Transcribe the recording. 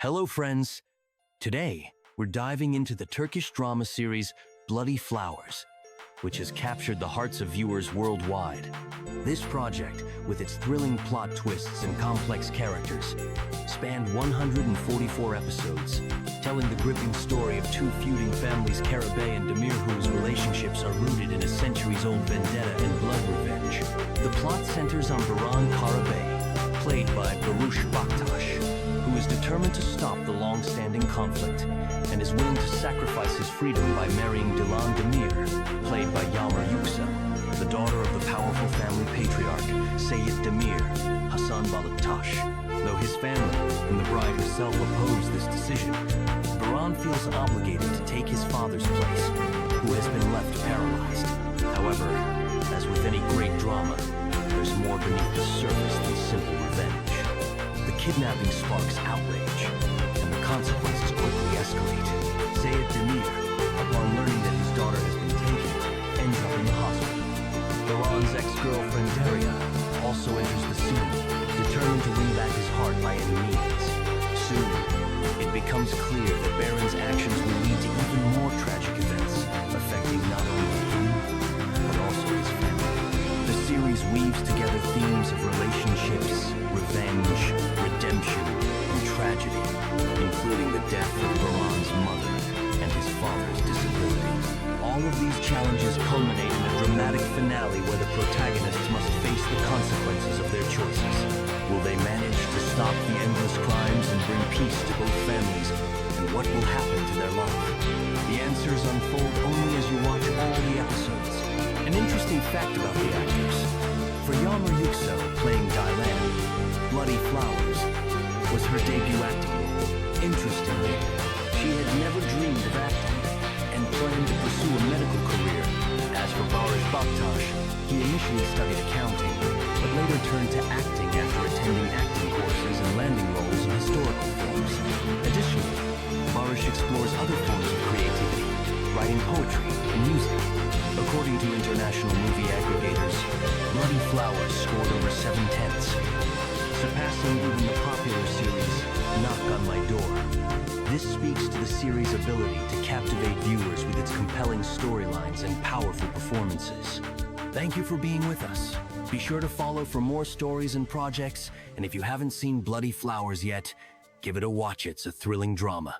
Hello friends! Today, we're diving into the Turkish drama series Bloody Flowers, which has captured the hearts of viewers worldwide. This project, with its thrilling plot twists and complex characters, spanned 144 episodes, telling the gripping story of two feuding families, Karabey and Demir, whose relationships are rooted in a centuries-old vendetta and blood revenge. The plot centers on Baran Karabey, played by Barıs, who is determined to stop the long-standing conflict and is willing to sacrifice his freedom by marrying Dilan Demir, played by Yagmur Yuksel, the daughter of the powerful family patriarch Seyit Demir, Hasan Baktas. Though his family and the bride herself oppose this decision, Baran feels obligated to take his father's place, who has been left paralyzed. However, as with any great drama, there's more beneath the surface than simple revenge. The kidnapping sparks outrage, and the consequences quickly escalate. Seyit Demir, upon learning that his daughter has been taken, ends up in the hospital. Baran's ex-girlfriend Daria also enters the scene, determined to win back his heart by any means. Soon, it becomes clear that Baran's actions will lead to even more tragic events, affecting not only him, but also his family. The series weaves together themes of relationships, revenge, redemption, and tragedy, including the death of Baran's mother and his father's disability. All of these challenges culminate in a dramatic finale where the protagonists must face the consequences of their choices. Will they manage to stop the endless crimes and bring peace to both families? And what will happen to their love? The answers unfold only as you watch all the episodes. An interesting fact about the actors: for Yagmur Yuksel playing Dilan, Bloody Flowers was her debut acting role. Interestingly, she had never dreamed of acting and planned to pursue a medical career. As for Baktas, he initially studied accounting, but later turned to acting after attending acting courses and landing roles in historical films. Additionally, Baris explores other forms of creativity, writing poetry and music. According to international movie aggregators, Bloody Flowers scored over 7/10, surpassing even the popular series Knock on My Door. This speaks to the series' ability to captivate viewers with its compelling storylines and powerful performances. Thank you for being with us. Be sure to follow for more stories and projects, and if you haven't seen Bloody Flowers yet, give it a watch. It's a thrilling drama.